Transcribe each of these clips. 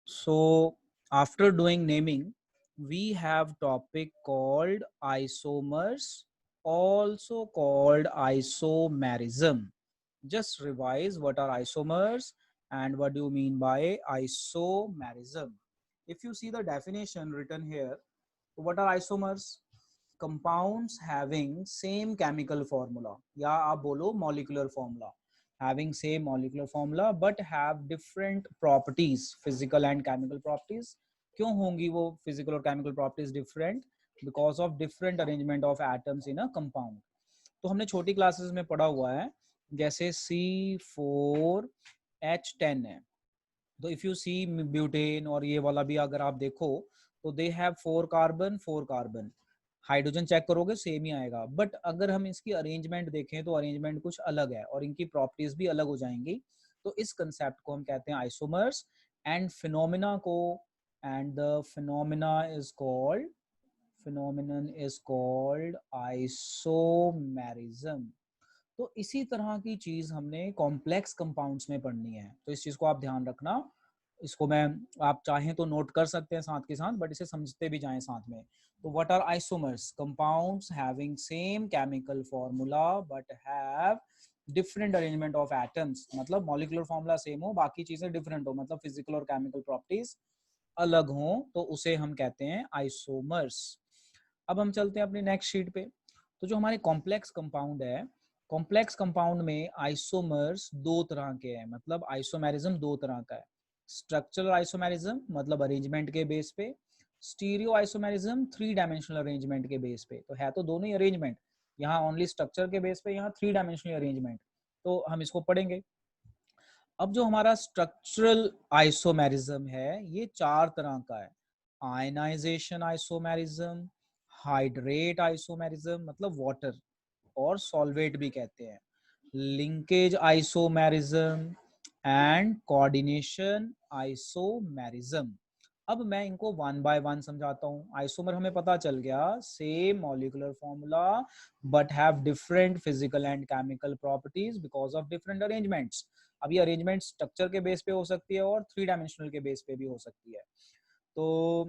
So after doing naming, we have topic called isomers, also called isomerism. Just revise what are isomers and what do you mean by isomerism. If you see the definition written here, what are isomers? Compounds having same chemical formula, या आप बोलो molecular formula, having same molecular formula but have different properties, physical and chemical properties. क्यों होंगी वो physical और chemical properties different? Because of different arrangement of atoms in a compound. तो हमने छोटी क्लासेस में पढ़ा हुआ है, जैसे C4H10 है, तो इफ यू सी ब्यूटेन और ये वाला भी अगर आप देखो तो they have 4 carbon 4 carbon, hydrogen check करोगे सेम ही आएगा, बट अगर हम इसकी अरेंजमेंट देखें तो अरेंजमेंट कुछ अलग है और इनकी प्रॉपर्टीज भी अलग हो जाएंगी। तो इस कंसेप्ट को हम कहते हैं आइसोमर्स एंड फिनोमिना को, and the phenomenon is called isomerism. तो इसी तरह की चीज हमने कॉम्प्लेक्स कंपाउंड्स में पढ़नी है, तो इस चीज को आप ध्यान रखना। इसको मैं, आप चाहें तो नोट कर सकते हैं साथ के साथ, बट इसे समझते भी जाएं साथ में। तो what are isomers? Compounds having same chemical formula but have different arrangement of atoms, मतलब मॉलिक्यूलर फॉर्मूला सेम हो, बाकी चीजें डिफरेंट हो, मतलब फिजिकल और केमिकल प्रॉपर्टीज अलग हों, तो उसे हम कहते हैं आइसोमर्स। अब हम चलते हैं अपनी नेक्स्ट शीट पे। तो जो हमारे कॉम्प्लेक्स कंपाउंड है, कॉम्प्लेक्स कंपाउंड में आइसोमर्स दो तरह के हैं, मतलब आइसोमेरिज्म दो तरह का है। स्ट्रक्चरल आइसोमेरिज्म मतलब अरेंजमेंट के बेस पे, स्टीरियो आइसोमेरिज्म 3 डायमेंशनल अरेंजमेंट के बेस पे। तो है तो दोनों ही अरेंजमेंट, यहाँ ओनली स्ट्रक्चर के बेस पे, यहाँ 3 डायमेंशनल अरेंजमेंट। तो हम इसको पढ़ेंगे। अब जो हमारा स्ट्रक्चरल आइसोमेरिज्म है ये 4 तरह का है। आयनाइजेशन आइसोमेरिज्म, हाइड्रेट आइसोमेरिज्म मतलब वाटर और सॉल्वेट भी कहते हैं, linkage isomerism and coordination isomerism. अब मैं इनको वन बाय वन समझाता हूँ। आइसोमर हमें पता चल गया, same molecular formula but have different physical and chemical properties because of different arrangements. अब ये अरेंजमेंट स्ट्रक्चर के बेस पे हो सकती है और 3 डायमेंशनल के बेस पे भी हो सकती है। तो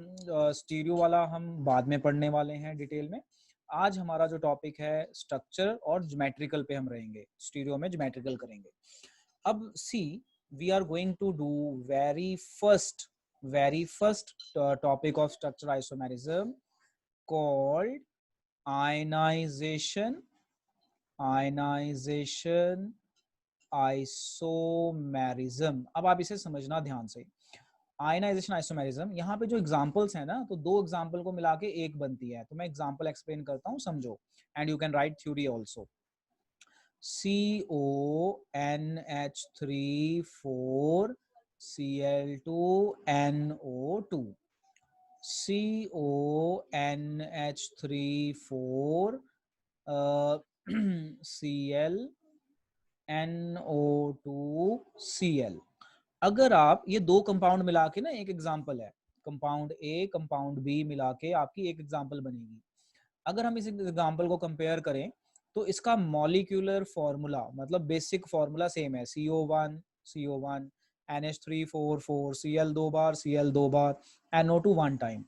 स्टीरियो वाला हम बाद में पढ़ने वाले हैं डिटेल में। आज हमारा जो टॉपिक है स्ट्रक्चर और ज्योमेट्रिकल पे हम रहेंगे, स्टीरियो में ज्योमेट्रिकल करेंगे। अब see, we are going to do very first topic of structure isomerism called ionization isomerism. अब आप इसे समझना ध्यान से। आयनाइजेशन आइसोमेरिज्म, यहाँ पे जो एग्जांपल्स है ना, तो 2 एग्जांपल को मिला के एक बनती है। तो मैं एग्जांपल एक्सप्लेन करता हूँ, समझो, and you can write theory also. CONH3 4 Cl2NO2, CONH3 4 ClNO2Cl। अगर आप ये 2 कंपाउंड मिला के ना, एक एग्जांपल है, कंपाउंड ए कंपाउंड बी मिला के आपकी एक एग्जांपल बनेगी। अगर हम इस एग्जांपल को कंपेयर करें तो इसका मॉलिक्यूलर फॉर्मूला मतलब बेसिक फॉर्मूला सेम है, CO1 NH3 4 4 Cl 2 bar Cl 2 bar NO2 1 time.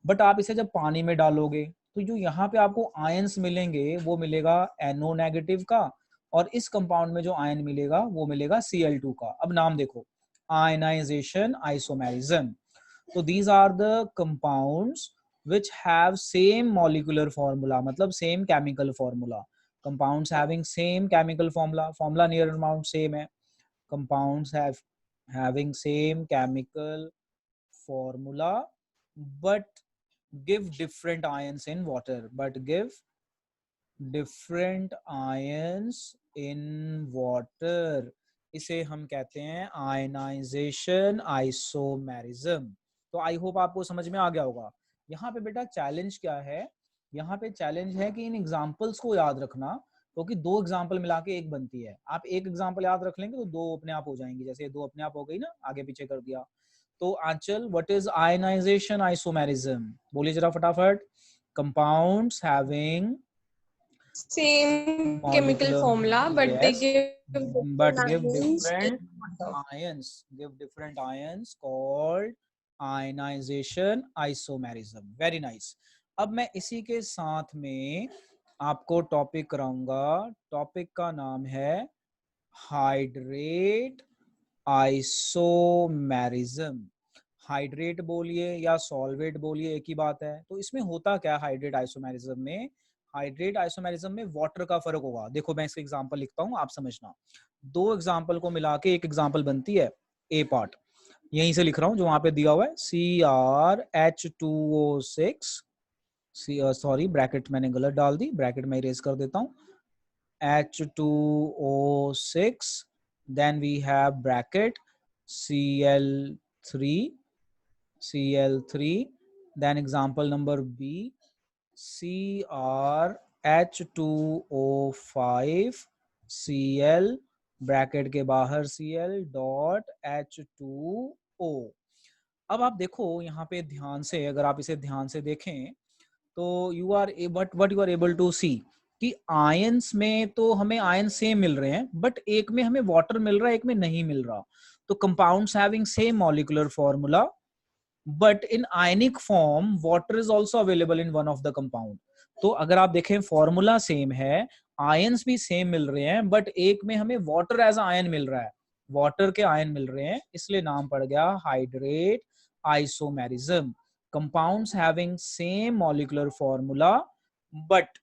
But आप इसे जब पानी में डालोगे तो जो यहाँ पे आपको आयंस मिलेंगे वो मिलेगा NO नेगेटिव का, और इस कंपाउंड में जो आयन मिलेगा वो मिलेगा Cl2 का। अब नाम देखो, आयनाइजेशन आइसोमेरिज्म। तो these are the compounds which have same molecular formula, मतलब same chemical formula। compounds having same chemical formula near amount same है। compounds having same chemical formula but give different ions in water, इसे हम कहते हैं ionization isomerism. तो I hope आपको समझ में आ गया होगा। यहाँ पे बेटा चैलेंज क्या है? यहाँ पे चैलेंज है कि इन एग्जाम्पल्स को याद रखना, क्योंकि 2 एग्जाम्पल मिला के एक बनती है। आप एक एग्जाम्पल याद रख लेंगे तो 2 अपने आप हो जाएंगी, जैसे 2 अपने आप हो गई ना, आगे पीछे कर दिया। तो आंचल, व्हाट इज आयनाइजेशन आइसोमेरिज्म? बोलिए जरा फटाफट। Compounds having same chemical molecular, formula, but they yes, give but different give ions in different water. ions, called ionisation isomerism. Very nice. अब मैं इसी के साथ में आपको टॉपिक कराऊंगा। टॉपिक का नाम है हाइड्रेट आइसोमेरिज्म। हाइड्रेट बोलिए या सॉल्वेट बोलिए, एक ही बात है। तो इसमें होता क्या है हाइड्रेट आइसोमेरिज्म में? हाइड्रेट आइसोमेरिज्म में वाटर का फर्क होगा। देखो मैं इसका एग्जांपल लिखता हूँ, आप समझना। दो एग्जांपल को मिला के एक एग्जांपल बनती है। ए पार्ट यहीं से लिख रहा हूँ जो वहां पे दिया हुआ है, CrH2O6, सॉरी ब्रैकेट मैंने गलत डाल दी, ब्रैकेट में इरेज कर देता हूँ। H2O6, then we have bracket Cl3, then example number B, CrH2O5, Cl, bracket के बाहर Cl डॉट H2O। अब आप देखो यहाँ पे ध्यान से, अगर आप इसे ध्यान से देखें तो you are what you are able to see कि आयंस में तो हमें आयन सेम मिल रहे हैं, बट एक में हमें वाटर मिल रहा है, एक में नहीं मिल रहा। तो compounds having same molecular formula but in ionic form water is also available in one of the compound. तो अगर आप देखें फॉर्मूला सेम है, आयंस भी सेम मिल रहे हैं, बट एक में हमें वाटर एज आयन मिल रहा है, वाटर के आयन मिल रहे हैं, इसलिए नाम पड़ गया hydrate isomerism. Compounds having same molecular formula but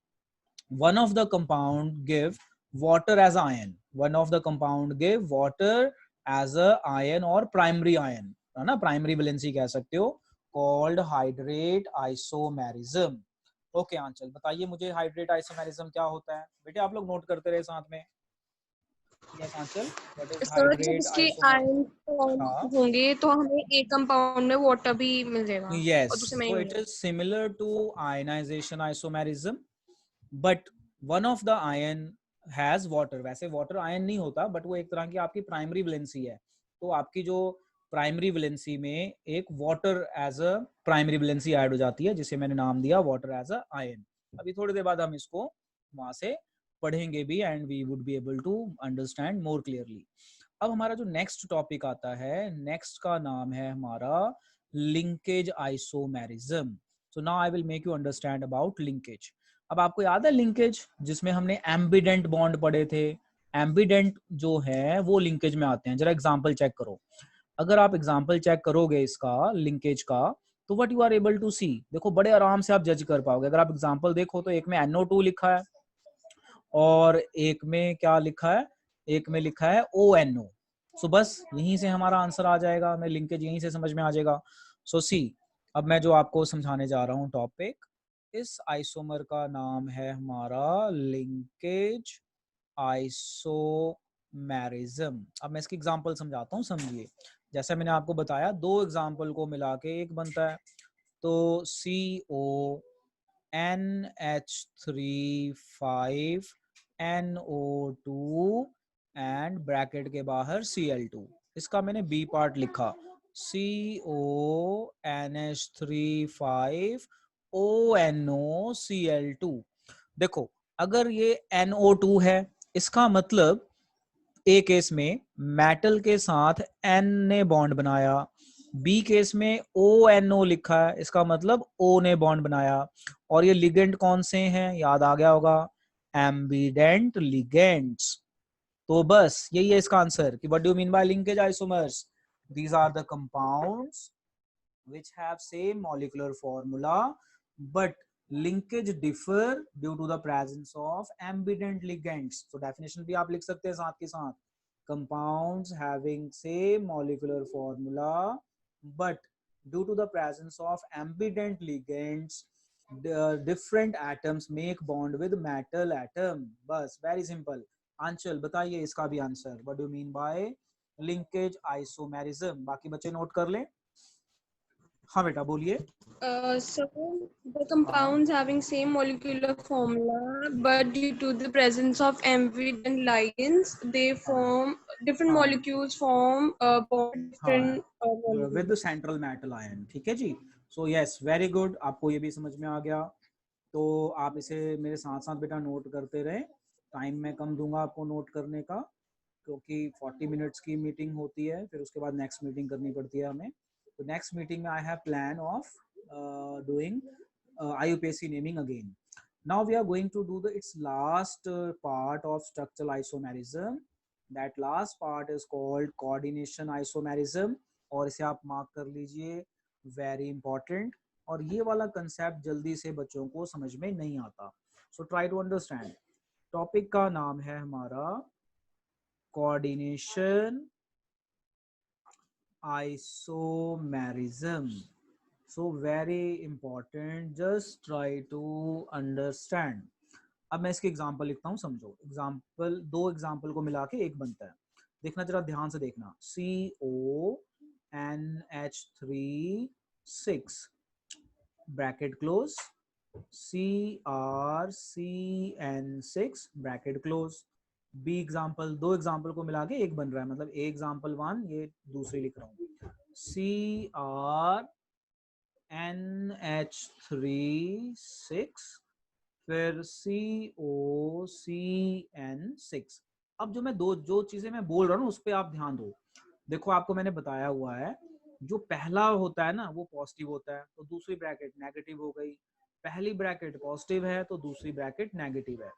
one of the compound give water as ion, one of the compound give water as a ion or primary ion, है ना, प्राइमरी वैलेंसी कह सकते हो, called hydrate isomerism। ओके आंचल बताइए मुझे hydrate isomerism क्या होता है? बेटे आप लोग नोट करते रहे साथ में। Yes Aanchal, what is sir जब हाइड्रेट इसके आइसोमेरिज्म? आयन फॉर्म हाँ होंगे तो हमें एक कंपाउंड में वाटर भी मिल जाएगा और yes, दूसरे में नहीं so it मिलेगा। is similar to ionization isomerism but one of the ion has water। वैसे वाटर आयन नहीं होता, बट वो एक तरह की आपकी प्राइमरी वैलेंसी है। तो आपकी जो प्राइमरी वैलेंसी में एक water as a primary valency add हो जाती है, जिसे मैंने नाम दिया वाटर एज अ आयन। अभी थोड़ी देर बाद हम इसको वहां से पढ़ेंगे भी and we would be able to understand more clearly. अब हमारा जो नेक्स्ट टॉपिक आता है, नेक्स्ट का नाम है हमारा linkage isomerism. So now I will make you understand about linkage. अब आपको याद है लिंकेज जिसमें हमने एम्बिडेंट बॉन्ड पढ़े थे? एम्बिडेंट जो है वो लिंकेज में आते हैं। जरा एग्जांपल चेक करो। अगर आप एग्जांपल चेक करोगे इसका लिंकेज का, तो what you are able to see, देखो बड़े आराम से आप जज कर पाओगे। अगर आप एग्जांपल देखो तो एक में NO2 लिखा है और एक में क्या लिखा है, एक में लिखा है ONO। सो बस यहीं से हमारा आंसर आ जाएगा, हमें लिंकेज यहीं से समझ में आ जाएगा। सो सी, अब मैं जो आपको समझाने जा रहा हूँ टॉपिक, इस आइसोमर का नाम है हमारा लिंकेज आइसोमेरिज्म। अब मैं इसकी एग्जांपल समझाता हूँ, समझिए। जैसा मैंने आपको बताया, दो एग्जांपल को मिला के एक बनता है। तो CONH3 5NO2 एंड ब्रैकेट के बाहर Cl2। इसका मैंने बी पार्ट लिखा, CONH3 5ONOCl2। देखो अगर ये NO2 है, इसका मतलब ए केस में मेटल के साथ N ने बॉन्ड बनाया, बी केस में ONO लिखा है, इसका मतलब O ने बॉन्ड बनाया। और ये लिगेंड कौन से हैं, याद आ गया होगा, एम्बिडेंट लिगेंड्स। तो बस यही है इसका आंसर कि what do you mean by linkage isomers? These are the compounds which have same molecular formula but linkage differ due to the presence of ambident ligands। so definition भी आप लिख सकते हैं साथ के साथ, compounds having same molecular formula but due to the presence of ambident ligands the different atoms make bond with metal atom। बस very simple। आंचल बताइए इसका भी answer, what do you mean by linkage isomerism? बाकी बच्चे note कर लें। हाँ बेटा बोलिए। So the compounds having same molecular formula but due to the presence of ambident ligands they form different हाँ molecules form bond हाँ, different with molecules। Central metal ion. ठीक है जी। सो यस वेरी गुड, आपको ये भी समझ में आ गया। तो आप इसे मेरे साथ साथ बेटा नोट करते रहे। टाइम मैं कम दूंगा आपको नोट करने का, क्योंकि 40 मिनट्स की मीटिंग होती है, फिर उसके बाद नेक्स्ट मीटिंग करनी पड़ती है हमें। तो नेक्स्ट मीटिंग में I have plan of doing IUPAC naming again. Now we are going to do the its last part of structural isomerism. That last part is called coordination isomerism, और इसे आप mark कर लीजिए, very important. और ये वाला concept जल्दी से बच्चों को समझ में नहीं आता, so try to understand. Topic का नाम है हमारा coordination isomerism. So very important, just try to understand. अब मैं इसके एग्जाम्पल लिखता हूँ, समझो. एग्जाम्पल, दो एग्जाम्पल को मिला के एक बनता है. देखना जरा ध्यान से देखना. CONH3 6 bracket close, CrCN6 bracket close. B example, दो एग्जाम्पल को मिला के एक बन रहा है, मतलब ए एग्जाम्पल 1, ये दूसरी लिख रहा हूँ. CrNH3 6 फिर COCN6. अब जो चीजें मैं बोल रहा हूँ उस पर आप ध्यान दो. देखो आपको मैंने बताया हुआ है, जो पहला होता है ना वो पॉजिटिव होता है, तो दूसरी ब्रैकेट नेगेटिव हो गई. पहली ब्रैकेट पॉजिटिव है तो दूसरी ब्रैकेट नेगेटिव है.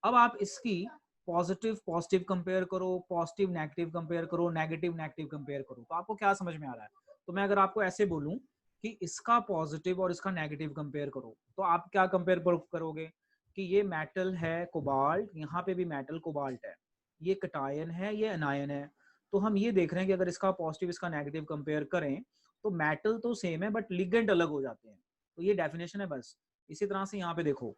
अब आप इसकी पॉजिटिव पॉजिटिव कंपेयर करो, पॉजिटिव नेगेटिव कंपेयर करो, नेगेटिव नेगेटिव कंपेयर करो, तो आपको क्या समझ में आ रहा है? तो मैं अगर आपको ऐसे बोलूं कि इसका पॉजिटिव और इसका नेगेटिव कंपेयर करो, तो आप क्या कंपेयर करोगे कि ये मेटल है कोबाल्ट, यहाँ पे भी मेटल कोबाल्ट है, ये कटायन है, ये अनायन है. तो हम ये देख रहे हैं कि अगर इसका पॉजिटिव इसका नेगेटिव कंपेयर करें तो मेटल तो सेम है बट लिगेंड अलग हो जाते हैं. तो ये डेफिनेशन है बस. इसी तरह से यहाँ पे देखो,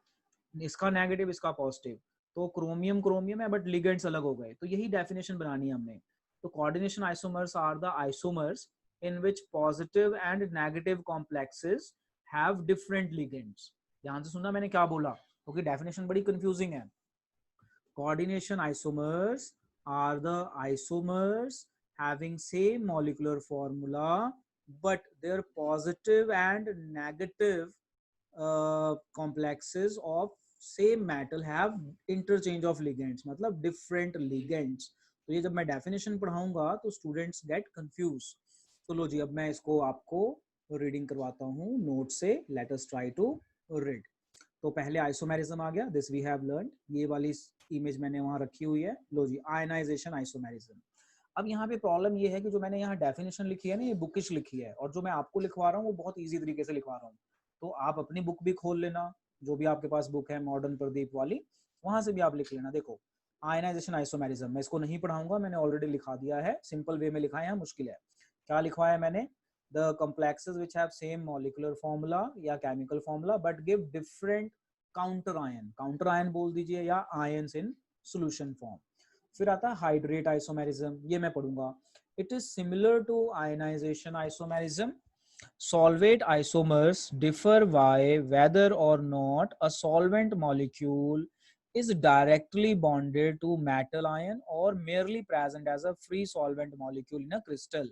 इसका नेगेटिव इसका पॉजिटिव, तो क्रोमियम क्रोमियम है बट लिगेंड्स अलग हो गए. तो यही डेफिनेशन बनानी है हमने. तो coordination isomers are the isomers in which positive and negative complexes have different ligands. ध्यान से सुनना मैंने क्या बोला, क्योंकि डेफिनेशन बड़ी कंफ्यूजिंग है. Coordination isomers are the isomers having same molecular formula but their positive and negative complexes of same metal have interchange of ligands, मतलब different ligands. तो ये जब मैं डेफिनेशन पढ़ाऊंगा तो स्टूडेंट्स गेट कंफ्यूज. तो लो जी, अब मैं इसको आपको रीडिंग करवाता हूँ नोट से. Let us try to read. तो पहले आइसोमेरिज्म आ गया, दिस वी हैव लर्न. ये वाली इमेज मैंने वहां रखी हुई है. लो जी, आयनाइजेशन आइसोमेरिज्म. अब यहाँ पे प्रॉब्लम ये है कि जो मैंने यहाँ डेफिनेशन लिखी है ना, ये बुकिश लिखी है, और जो मैं आपको लिखवा रहा हूँ वो बहुत ईजी तरीके से लिखवा रहा हूँ. तो आप अपनी बुक भी खोल लेना, जो भी आपके पास बुक है मॉडर्न प्रदीप वाली, वहां से भी आप लिख लेना. देखो, आयनाइजेशन आइसोमेरिज्म मैं इसको नहीं पढ़ाऊंगा, मैंने ऑलरेडी लिखा दिया है, सिंपल वे में लिखा है, यहाँ मुश्किल है. क्या लिखवाया मैंने? The complexes which have same molecular formula या chemical formula but give different counter ion. Counter ion बोल दीजिए या ions in solution form. फिर आता है hydrate isomerism, ये मैं पढ़ूंगा. It is similar to ionization isomerism. Solvate isomers differ by whether or not a solvent molecule is directly bonded to metal ion or merely present as a free solvent molecule in a crystal.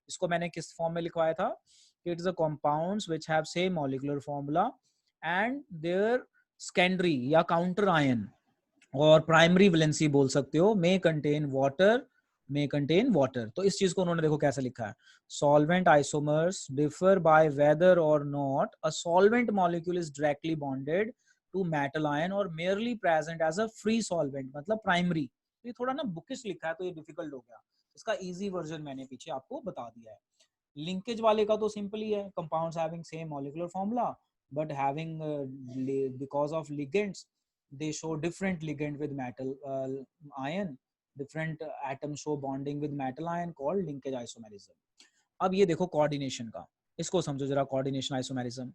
इसको मैंने किस form में लिखवाया था? It is a compounds which have same molecular formula and their secondary या counter ion और primary valency बोल सकते हो, may contain water. तो इस चीज को उन्होंने देखो कैसे लिखा है. Solvent isomers differ by whether or not a solvent molecule is directly bonded to metal ion or merely present as a free solvent, मतलब प्राइमरी. ये थोड़ा ना बुकिश लिखा है तो ये डिफिकल्ट हो गया. इसका इजी वर्जन मैंने पीछे आपको बता दिया है. लिंकेज वाले का तो सिंपल ही है, compounds having same molecular formula but having because of ligands they show different ligand with metal ion, different atoms show bonding with metal ion called linkage isomerism. अब ये देखो कोऑर्डिनेशन का, इसको समझो जरा. Coordination isomerism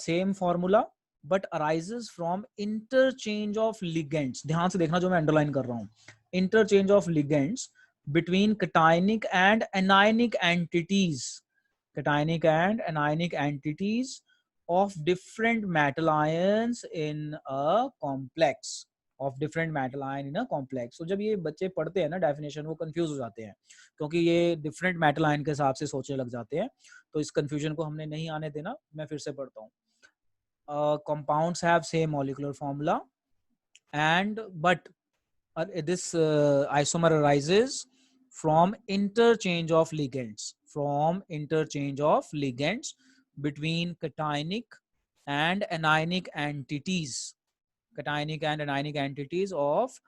same formula but arises from interchange of ligands. ध्यान से देखना जो मैं अंडरलाइन कर रहा हूँ, interchange of ligands between cationic and anionic entities, cationic and anionic entities of different metal ions in a complex, of different metal ion in a complex. So जब ये बच्चे पढ़ते हैं ना डेफिनेशन, वो कंफ्यूज हो जाते हैं क्योंकि ये डिफरेंट मेटल आयन के हिसाब से सोचने लग जाते हैं. तो इस कंफ्यूजन को हमने नहीं आने देना. मैं फिर से पढ़ता हूँ. Compounds have same molecular formula and but this isomer arises from interchange of ligands, from interchange of ligands between cationic and anionic entities, cationic and anionic entities of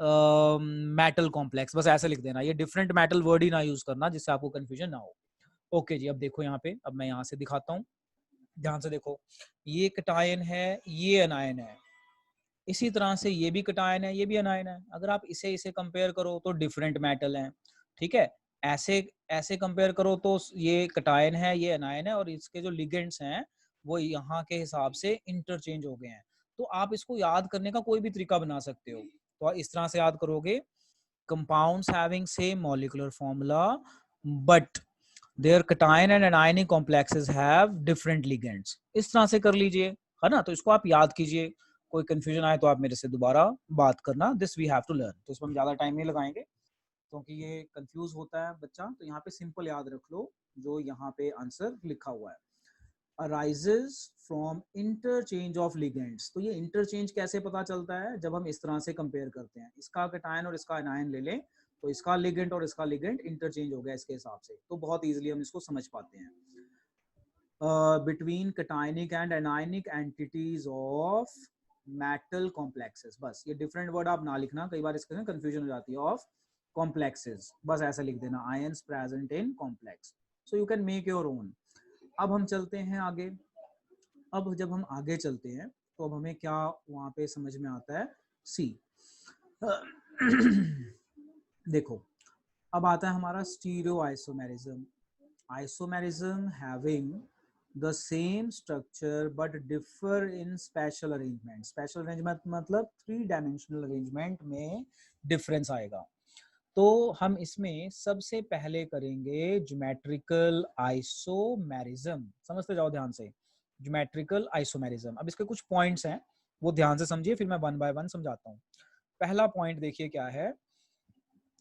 metal complex. बस ऐसे लिख देना, ये डिफरेंट मेटल वर्ड ही ना use करना जिससे आपको confusion ना हो। ओके जी, अब देखो यहाँ पे, अब मैं यहाँ से दिखाता हूँ, ध्यान से देखो, ये कटायन है, ये अनायन है, इसी तरह से ये भी कटायन है, ये भी अनायन है। अगर आप इसे इसे कंपेयर करो तो डिफरेंट मेटल हैं, ठीक है। ऐसे ऐसे कंपेयर करो तो ये कटायन है, ये अनायन है, और इसके जो लिगेंड्स हैं वो यहाँ के हिसाब से इंटरचेंज हो गए हैं। तो आप इसको याद करने का कोई भी तरीका बना सकते हो। तो आप इस तरह से याद करोगे, compounds having same molecular formula but their cation and anionic complexes have different ligands। इस तरह से कर लीजिए, है ना। तो इसको आप याद कीजिए, कोई कंफ्यूजन आए तो आप मेरे से दोबारा बात करना। This we have to learn. तो इसमें हम ज्यादा टाइम नहीं लगाएंगे क्योंकि ये कंफ्यूज होता है बच्चा। तो यहाँ पे सिंपल याद रख लो जो यहाँ पे आंसर लिखा हुआ है, arises from interchange of ligands। तो ये इंटरचेंज कैसे पता चलता है, जब हम इस तरह से कंपेयर करते हैं, इसका कटायन और इसका एनायन ले लें तो इसका लिगेंड और इसका लिगेंड इंटरचेंज हो गया इसके हिसाब से, तो बहुत इजीली हम इसको समझ पाते हैं। Between cationic and anionic entities of metal complexes. बस ये डिफरेंट वर्ड आप ना लिखना, कई बार इसके कंफ्यूजन हो जाती है। ऑफ कॉम्प्लेक्सेस, बस ऐसा लिख देना, ions present in complex. So you can make your own. अब हम चलते हैं आगे। अब जब हम आगे चलते हैं तो अब हमें क्या वहां पे समझ में आता है, सी देखो, अब आता है हमारा stereo isomerism. Isomerism having the same structure but differ in special arrangement. Special arrangement मतलब 3 डायमेंशनल अरेंजमेंट में डिफरेंस आएगा। तो हम इसमें सबसे पहले करेंगे ज्योमेट्रिकल आइसोमेरिज्म। समझते जाओ ध्यान से, ज्योमेट्रिकल आइसोमेरिज्म। अब इसके कुछ पॉइंट्स हैं, वो ध्यान से समझिए, फिर मैं वन बाय वन समझाता हूँ। पहला पॉइंट देखिए क्या है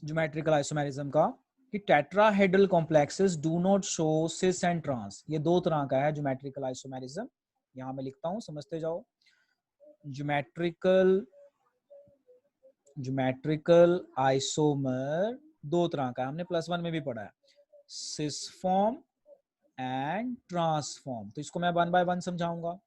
ज्योमेट्रिकल आइसोमेरिज्म का, कि tetrahedral complexes do not show cis and trans. ये 2 तरह का है ज्योमेट्रिकल आइसोमेरिज्म। यहाँ मैं लिखता हूँ, समझते जाओ। ज्योमेट्रिकल आइसोमर 2 तरह का है, हमने +1 में भी पढ़ा है, सिस फॉर्म एंड ट्रांसफॉर्म। तो इसको मैं वन बाय वन समझाऊंगा।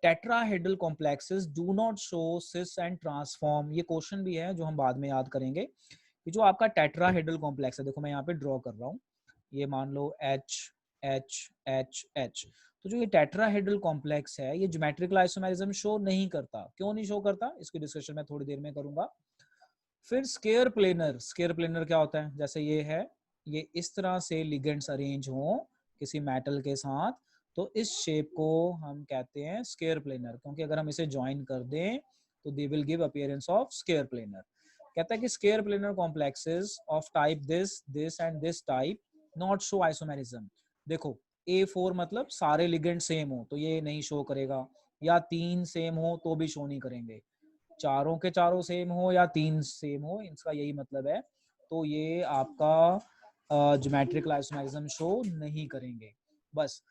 Tetrahedral complexes do not show cis and trans form. ये क्वेश्चन भी है जो हम बाद में याद करेंगे कि जो आपका टेट्राहेड्रल कॉम्प्लेक्स है, देखो मैं यहाँ पे ड्रॉ कर रहा हूँ, ये मान लो H H H H। तो जो ये टेट्राहेड्रल कॉम्प्लेक्स है ये ज्योमेट्रिकल आइसोमेरिज्म शो नहीं करता। क्यों नहीं शो करता, इसकी डिस्कशन मैं थोड़ी देर में करूंगा। फिर स्केयर प्लेनर। स्केयर प्लेनर क्या होता है, जैसे ये है, ये इस तरह से लिगेंड्स अरेंज हो किसी मेटल के साथ, तो इस शेप को हम कहते हैं स्केयर प्लेनर, क्योंकि अगर हम इसे ज्वाइन कर दें तो they will give appearance of square planar. कहता है कि square planar complexes of type this and this type not show isomerism. देखो A4 मतलब सारे लिगेंड सेम हो तो ये नहीं शो करेगा, या 3 सेम हो तो भी शो नहीं करेंगे, चारों के चारों सेम हो या 3 सेम हो, इसका यही मतलब है। तो ये आपका ज्योमेट्रिकल आइसोमेरिज्म शो नहीं करेंगे। बस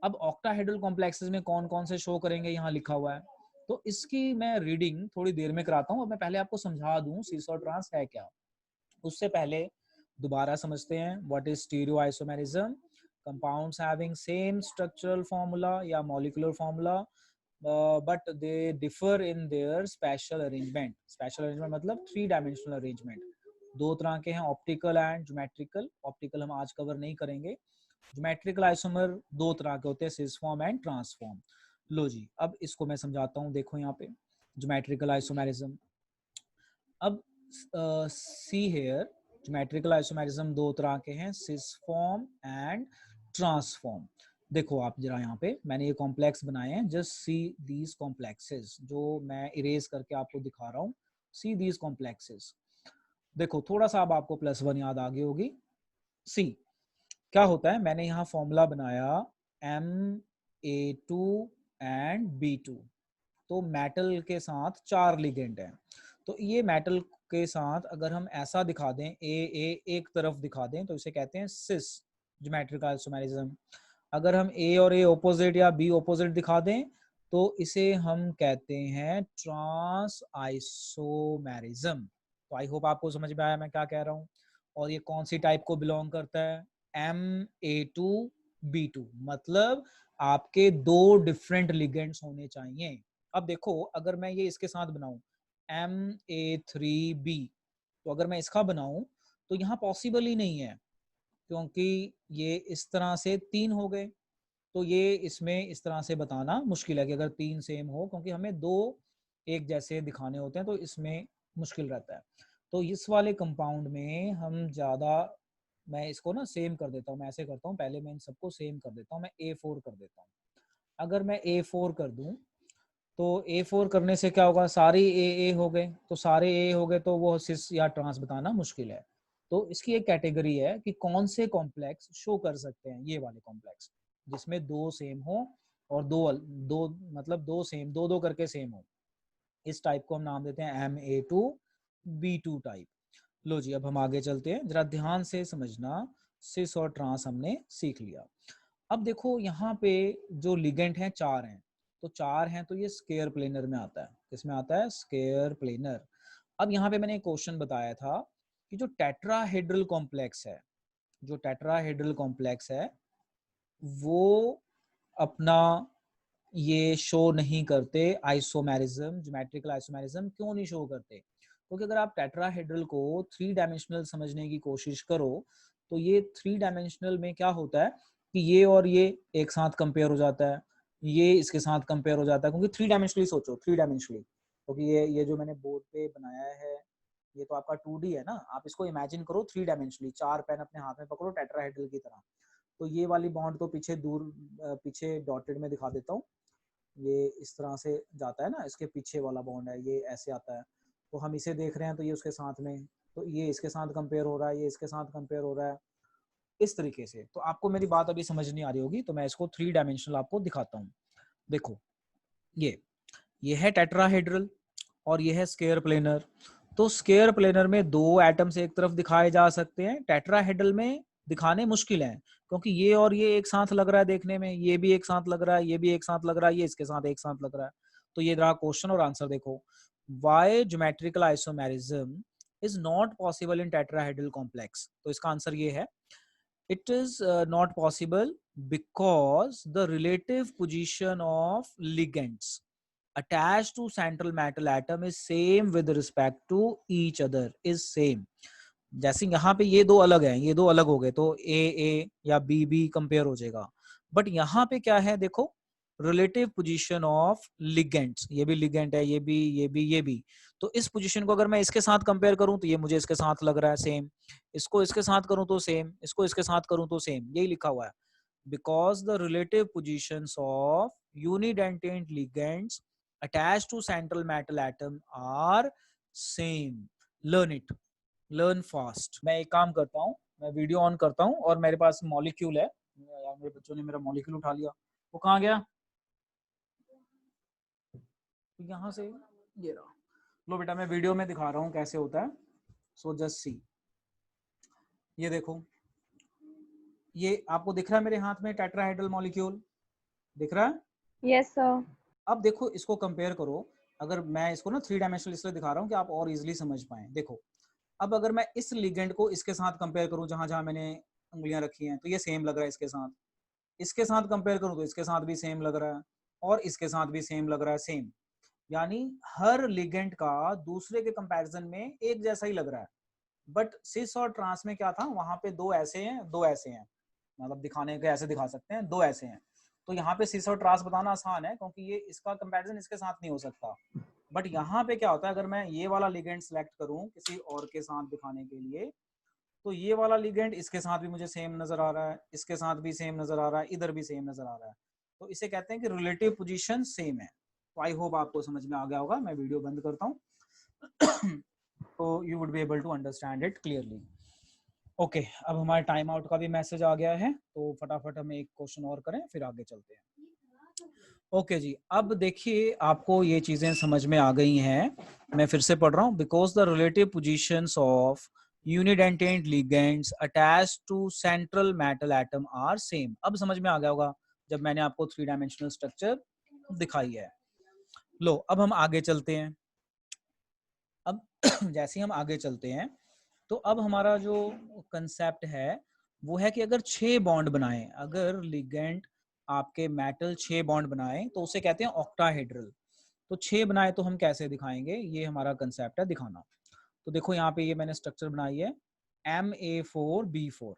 अब ऑक्टाहेड्रल कॉम्प्लेक्सेस में कौन कौन से शो करेंगे यहाँ लिखा हुआ है, तो इसकी मैं रीडिंग थोड़ी देर में कराता हूँ। अब मैं पहले आपको समझा दूं सिस और ट्रांस है क्या। उससे पहले दोबारा समझते हैं what is stereo isomerism. Compounds having same structural formula या molecular formula but they differ in their special arrangement। special arrangement मतलब 3 dimensional arrangement। 2 तरह के हैं, ऑप्टिकल एंड ज्योमेट्रिकल। ऑप्टिकल हम आज कवर नहीं करेंगे। ज्योमेट्रिकल आइसोमर 2 तरह के होते हैं, सिस फॉर्म एंड ट्रांसफॉर्म। लो जी, अब इसको मैं समझाता हूँ। देखो यहाँ पे ज्योमेट्रिकल आइसोमेरिज्म। अब सी हेयर, ज्योमेट्रिकल आइसोमेरिज्म 2 तरह के हैं, सिस फॉर्म एंड ट्रांसफॉर्म। देखो आप जरा यहाँ पे मैंने ये कॉम्प्लेक्स बनाए हैं, जस्ट सी दीज कॉम्प्लेक्सेस, जो मैं इरेज करके आपको दिखा रहा हूँ। See these complexes. देखो थोड़ा सा अब आपको +1 याद आ गई होगी। सी क्या होता है, मैंने यहाँ फॉर्मूला बनाया Ma2 एंड B2। तो मेटल के साथ 4 लिगेंड हैं। तो ये मेटल के साथ अगर हम ऐसा दिखा दें, ए एक तरफ दिखा दें, तो इसे कहते हैं सिस ज्योमेट्रिकल आइसोमेरिज्म। अगर हम ए और ए ऑपोजिट या बी ऑपोजिट दिखा दें तो इसे हम कहते हैं ट्रांस आइसोमेरिज्म। तो आई होप आपको समझ में आया मैं क्या कह रहा हूँ। और ये कौन सी टाइप को बिलोंग करता है, Ma2B2, मतलब आपके 2 डिफरेंट लिगेंड्स होने चाहिए। अब देखो अगर मैं ये इसके साथ बनाऊं Ma3B, तो अगर मैं इसका बनाऊं तो यहाँ पॉसिबल ही नहीं है, क्योंकि ये इस तरह से 3 हो गए, तो ये इसमें इस तरह से बताना मुश्किल है कि अगर 3 सेम हो, क्योंकि हमें 2 एक जैसे दिखाने होते हैं, तो इसमें मुश्किल रहता है। तो इस वाले कंपाउंड में हम ज़्यादा, मैं इसको ना सेम कर देता हूँ, मैं ऐसे करता हूँ, पहले मैं इन सबको सेम कर देता हूँ, मैं A4 कर देता हूँ। अगर मैं A4 कर दूं तो A4 करने से क्या होगा, सारे AA हो गए, तो सारे A हो गए तो वो सिस या ट्रांस बताना मुश्किल है। तो इसकी एक कैटेगरी है कि कौन से कॉम्प्लेक्स शो कर सकते हैं, ये वाले कॉम्प्लेक्स जिसमें 2 सेम हो और दो मतलब 2 सेम, 2 करके सेम हो, इस टाइप को हम नाम देते हैं Ma2B2 टाइप। लो जी, अब हम आगे चलते हैं, जरा ध्यान से समझना। सिस और ट्रांस हमने सीख लिया। अब देखो यहाँ पे जो लिगेंड हैं 4 हैं, तो 4 हैं तो ये स्केयर प्लेनर में आता है। किसमें आता है? Square planar. अब यहाँ पे मैंने एक क्वेश्चन बताया था कि जो टेट्राहेड्रल कॉम्प्लेक्स है, जो टेट्राहेड्रल कॉम्प्लेक्स है वो अपना ये शो नहीं करते आइसोमेरिज्म, ज्योमेट्रिकल आइसोमेरिज्म। क्यों नहीं शो करते? क्योंकि अगर आप टेट्राहेड्रल को 3 डायमेंशनल समझने की कोशिश करो तो ये 3 डायमेंशनल में क्या होता है कि ये और ये एक साथ कंपेयर हो जाता है, ये इसके साथ कंपेयर हो जाता है, क्योंकि 3 डायमेंशनली सोचो, 3 डायमेंशनली, क्योंकि ये जो मैंने बोर्ड पे बनाया है ये तो आपका 2D है ना, आप इसको इमेजिन करो 3 डायमेंशनली, 4 पेन अपने हाथ में पकड़ो टेट्राहेड्रल की तरह। तो ये वाली बॉन्ड तो पीछे दूर, पीछे डॉटेड में दिखा देता हूँ, ये इस तरह से जाता है ना, इसके पीछे वाला बॉन्ड है, ये ऐसे आता है, तो हम इसे देख रहे हैं तो ये उसके साथ में, तो ये इसके साथ कंपेयर हो रहा है, ये इसके साथ कंपेयर हो रहा है, इस तरीके से। तो आपको मेरी बात अभी समझ नहीं आ रही होगी, तो मैं इसको 3 डायमेंशनल आपको दिखाता हूँ। देखो ये है टेट्राहेड्रल और ये है स्केयर प्लेनर। तो स्केयर प्लेनर में 2 एटम्स एक तरफ दिखाए जा सकते हैं, टेट्राहेड्रल में दिखाने मुश्किल हैं, क्योंकि ये और ये एक साथ लग रहा है देखने में, ये भी एक साथ लग रहा है, ये भी एक साथ लग रहा है, ये इसके साथ एक साथ लग रहा है। तो ये रहा क्वेश्चन और आंसर। देखो, why geometrical isomerism is not possible in tetrahedral complex, तो इसका आंसर ये है, it is not possible because the relative position of ligands attached to central metal atom is same with respect to each other, is same। जैसे यहाँ पे ये 2 अलग हैं, ये 2 अलग हो गए तो A या B कंपेयर हो जाएगा, बट यहाँ पे क्या है देखो, रिलेटिव पोजीशन ऑफ लिगेंड्स, ये भी लिगेंड है, ये भी, ये भी, ये भी, तो इस पोजीशन को अगर मैं इसके साथ कंपेयर करूं तो ये मुझे इसके साथ लग रहा है सेम, इसको इसके साथ करूं तो सेम, इसको इसके साथ करूं तो सेम, यही लिखा हुआ है। Because the relative positions of unidentate ligands attached to central metal atom are same। learn it, learn fast। मैं एक काम करता हूँ, मैं वीडियो ऑन करता हूँ और मेरे पास मॉलिक्यूल है, यार मेरे बच्चों ने मेरा मॉलिक्यूल उठा लिया, वो कहाँ गया? तो यहाँ से ये रहा। लो बेटा, मैं वीडियो में दिखा रहा हूँ कैसे होता है, सो जस्ट सी। ये देखो, ये आपको दिख रहा है मेरे हाथ में टेट्राहेड्रल मॉलिक्यूल, दिख रहा है? Yes, sir. अब देखो इसको कंपेयर करो, अगर मैं इसको ना 3 डायमेंशनल इसलिए दिखा रहा हूँ कि आप और इजीली समझ पाए। देखो, अब अगर मैं इस लिगेंड को इसके साथ कंपेयर करूँ, जहां जहां मैंने उंगलियां रखी हैं, तो ये सेम लग रहा है इसके साथ, इसके साथ कंपेयर करूँ तो इसके साथ भी सेम लग रहा है, और इसके साथ भी सेम लग रहा है, सेम। यानी हर लिगेंड का दूसरे के कंपैरिजन में एक जैसा ही लग रहा है। बट सिस और ट्रांस में क्या था, वहां पे 2 ऐसे हैं, 2 ऐसे हैं, मतलब दिखाने के ऐसे दिखा सकते हैं, 2 ऐसे हैं। तो यहाँ पे सिस और ट्रांस बताना आसान है, क्योंकि ये इसका कंपैरिजन इसके साथ नहीं हो सकता। बट यहाँ पे क्या होता है, अगर मैं ये वाला लिगेंड सेलेक्ट करूँ किसी और के साथ दिखाने के लिए, तो ये वाला लिगेंड इसके साथ भी मुझे सेम नजर आ रहा है, इसके साथ भी सेम नजर आ रहा है, इधर भी सेम नजर आ रहा है, तो इसे कहते हैं कि रिलेटिव पोजीशन सेम है। तो आई होप आपको समझ में आ गया होगा। मैं वीडियो बंद करता हूँ तो you would be able to understand it clearly. Okay, अब हमारे टाइम आउट का भी मैसेज आ गया है, तो फटाफट हम एक क्वेश्चन और करें फिर आगे चलते हैं। ओके जी, अब देखिए आपको ये चीजें समझ में आ गई हैं, मैं फिर से पढ़ रहा हूँ। Because the relative positions of unidentate ligands attached to central metal atom are same. अब समझ में आ गया होगा जब मैंने आपको 3 डायमेंशनल स्ट्रक्चर दिखाई है। लो, अब हम आगे चलते हैं। अब जैसे ही हम आगे चलते हैं तो अब हमारा जो कंसेप्ट है वो है कि अगर 6 बॉन्ड बनाए, अगर लिगेंड आपके मेटल 6 बॉन्ड बनाए तो उसे कहते हैं ऑक्टाहेड्रल। तो 6 बनाए तो हम कैसे दिखाएंगे, ये हमारा कंसेप्ट है दिखाना। तो देखो यहाँ पे ये मैंने स्ट्रक्चर बनाई है MA4B4।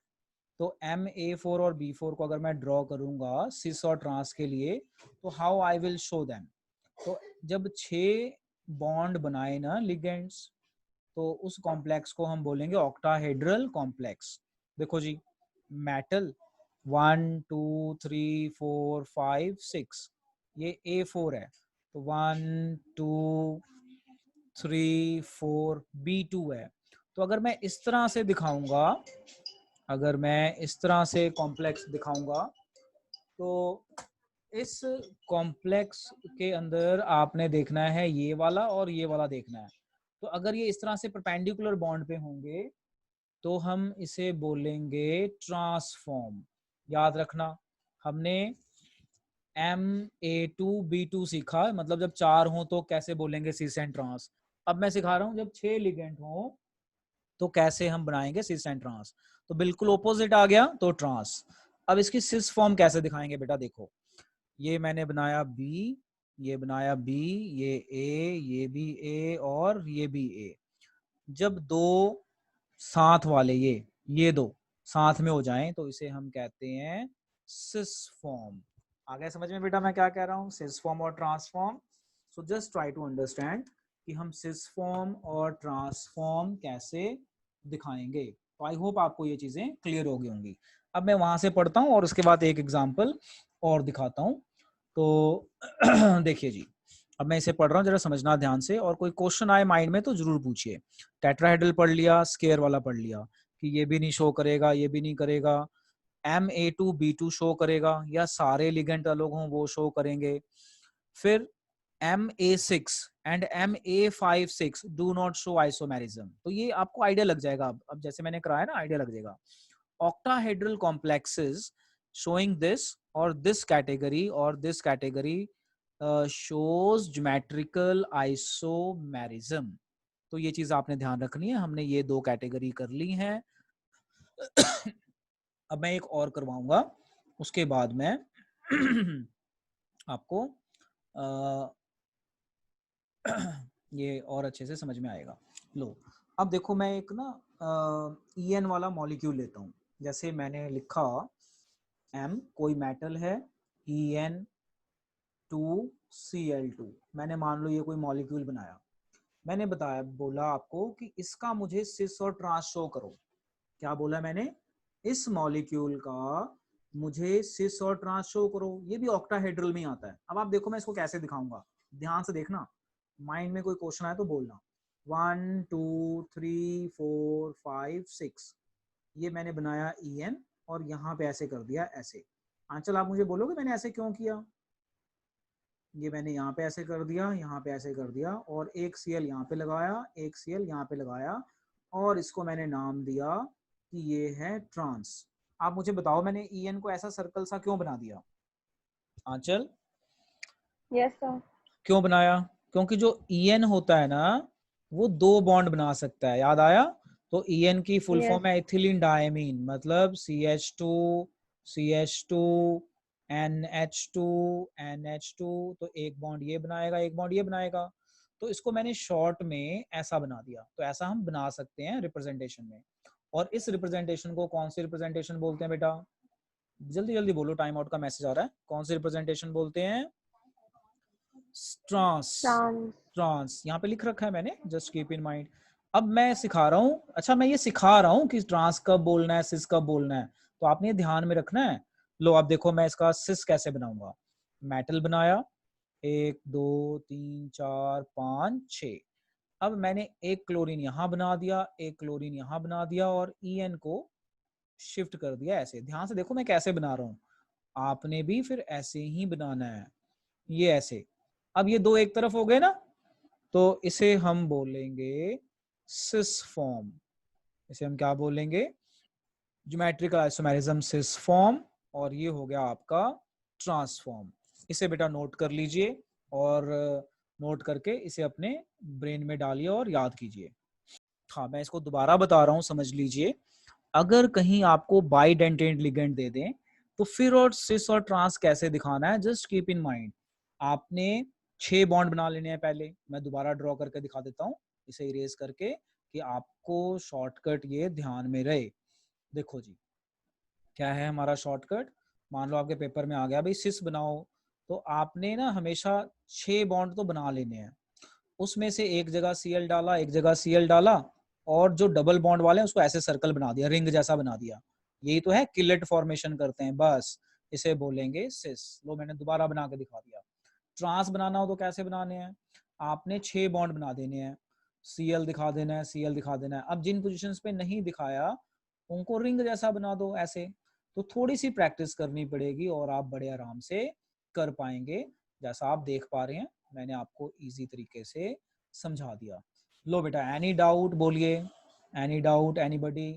तो MA4 और B4 को अगर मैं ड्रॉ करूंगा सिस और ट्रांस के लिए, तो how I will show them. तो जब 6 बॉन्ड बनाए ना लिगेंड्स, तो उस कॉम्प्लेक्स को हम बोलेंगे ऑक्टाहेड्रल कॉम्प्लेक्स। देखो जी, मेटल 1 2 3 4 5 6, ये A4 है, तो 1 2 3 4 B2 है। तो अगर मैं इस तरह से दिखाऊंगा, अगर मैं इस तरह से कॉम्प्लेक्स दिखाऊंगा, तो इस कॉम्प्लेक्स के अंदर आपने देखना है ये वाला और ये वाला देखना है। तो अगर ये इस तरह से परपेंडिकुलर बॉन्ड पे होंगे तो हम इसे बोलेंगे ट्रांसफॉर्म। याद रखना, हमने MA2B2 सीखा, मतलब जब 4 हो तो कैसे बोलेंगे सिस एंड ट्रांस। अब मैं सिखा रहा हूँ जब 6 लिगेंड हो तो कैसे हम बनाएंगे सिस एंड ट्रांस। तो बिल्कुल ओपोजिट आ गया तो ट्रांस। अब इसकी सिस फॉर्म कैसे दिखाएंगे बेटा, देखो ये मैंने बनाया B, ये बनाया B, ये A, ये भी A और ये भी A। जब दो साथ वाले ये दो साथ में हो जाएं तो इसे हम कहते हैं सिस फॉर्म। आ गया समझ में बेटा मैं क्या कह रहा हूँ, सिस फॉर्म और trans form. So just try to understand कि हम सिस फॉर्म और ट्रांसफॉर्म कैसे दिखाएंगे। तो आई होप आपको ये चीजें क्लियर हो गई होंगी। अब मैं वहां से पढ़ता हूँ और उसके बाद एक एग्जाम्पल और दिखाता हूँ। तो देखिए जी, अब मैं इसे पढ़ रहा हूँ, जरा समझना ध्यान से, और कोई क्वेश्चन आए माइंड में तो जरूर पूछिए। टेट्राहेड्रल पढ़ लिया, स्केयर वाला पढ़ लिया कि ये भी नहीं शो करेगा, ये भी नहीं करेगा, MA2B2 शो करेगा, या सारे लिगेंड अलग हों वो शो करेंगे। फिर MA6 and MA56 do not show isomerism. तो ये आपको आइडिया लग जाएगा, अब जैसे मैंने कराया ना आइडिया लग जाएगा। octahedral complexes showing this or this category or this category shows geometrical isomerism। तो ये चीज आपने ध्यान रखनी है, हमने ये दो कैटेगरी कर ली हैं। अब मैं एक और करवाऊंगा, उसके बाद मैं आपको ये और अच्छे से समझ में आएगा। लो अब देखो, मैं एक ना EN वाला मॉलिक्यूल लेता हूँ। जैसे मैंने लिखा M, कोई मेटल है, EN2Cl2, मैंने मान लो ये कोई मॉलिक्यूल बनाया। मैंने बताया, बोला आपको कि इसका मुझे सिस और ट्रांस शो करो। क्या बोला मैंने, इस मॉलिक्यूल का मुझे सिस और ट्रांस शो करो। ये भी ऑक्टाहेड्रल में आता है। अब आप देखो मैं इसको कैसे दिखाऊंगा, ध्यान से देखना, माइंड में कोई क्वेश्चन आए तो बोलना। 1 2 3 4 5 6, ये मैंने बनाया EN और यहाँ पे ऐसे कर दिया ऐसे। आंचल आप मुझे बोलोगे मैंने ऐसे क्यों किया। ये मैंने यहाँ पे ऐसे कर दिया, यहाँ पे ऐसे कर दिया, और एक Cl यहाँ पे लगाया, एक Cl यहाँ पे लगाया, और इसको मैंने नाम दिया कि ये है ट्रांस। आप मुझे बताओ मैंने EN को ऐसा सर्कल सा क्यों बना दिया आंचल। Yes, sir. क्यों बनाया, क्योंकि जो EN होता है ना वो दो बॉन्ड बना सकता है, याद आया। तो EN की फुल Yes. फॉर्म है इथिलीन डायमीन, मतलब CH2 CH2 NH2 NH2। तो एक बॉन्ड ये बनाएगा, एक बॉन्ड ये बनाएगा। तो इसको मैंने शॉर्ट में ऐसा बना दिया। तो ऐसा हम बना सकते हैं रिप्रेजेंटेशन में। और इस रिप्रेजेंटेशन को कौन सी रिप्रेजेंटेशन बोलते हैं बेटा, जल्दी जल्दी बोलो, टाइम आउट का मैसेज आ रहा है। कौन सी रिप्रेजेंटेशन बोलते हैं, ट्रांस। Trans. ट्रांस यहाँ पे लिख रखा है मैंने, जस्ट कीप इन माइंड। अब मैं सिखा रहा हूँ, अच्छा मैं ये सिखा रहा हूँ कि ट्रांस कब बोलना है, सिस कब बोलना है, तो आपने ये ध्यान में रखना है। लो अब देखो मैं इसका सिस कैसे बनाऊंगा। मेटल बनाया, 1 2 3 4 5 6। अब मैंने एक क्लोरीन यहाँ बना दिया, एक क्लोरीन यहाँ बना दिया, और EN को शिफ्ट कर दिया ऐसे। ध्यान से देखो मैं कैसे बना रहा हूँ, आपने भी फिर ऐसे ही बनाना है, ये ऐसे। अब ये दो एक तरफ हो गए ना, तो इसे हम बोलेंगे सिस फॉर्म। इसे हम क्या बोलेंगे, ज्योमेट्रिकल आइसोमेरिज्म सिस फॉर्म। और ये हो गया आपका ट्रांसफॉर्म। इसे बेटा नोट कर लीजिए, और नोट करके इसे अपने ब्रेन में डालिए और याद कीजिए। हाँ मैं इसको दोबारा बता रहा हूँ, समझ लीजिए। अगर कहीं आपको बाइडेंटेट लिगेंड दे दें तो फिर और सिस और ट्रांस कैसे दिखाना है, जस्ट कीप इन माइंड। आपने 6 बॉन्ड बना लेने हैं पहले, मैं दोबारा ड्रॉ करके दिखा देता हूँ इसे इरेज करके, कि आपको शॉर्टकट ये ध्यान में रहे। देखो जी, क्या है हमारा शॉर्टकट। मान लो आपके पेपर में आ गया भाई सिस बनाओ, तो आपने ना हमेशा 6 बॉन्ड तो बना लेने हैं। उसमें से एक जगह Cl डाला, एक जगह Cl डाला, और जो डबल बॉन्ड वाले हैं उसको ऐसे सर्कल बना दिया, रिंग जैसा बना दिया। यही तो है किलेट फॉर्मेशन करते हैं, बस इसे बोलेंगे सिस। लो मैंने दोबारा बना के दिखा दिया। ट्रांस बनाना हो तो कैसे बनाने हैं, आपने 6 बॉन्ड बना देने हैं, Cl दिखा देना है, Cl दिखा देना है। अब जिन पोजीशंस पे नहीं दिखाया उनको रिंग जैसा बना दो ऐसे। तो थोड़ी सी प्रैक्टिस करनी पड़ेगी और आप बड़े आराम से कर पाएंगे। जैसा आप देख पा रहे हैं मैंने आपको इजी तरीके से समझा दिया। लो बेटा, एनी डाउट बोलिए, एनी डाउट एनीबडी।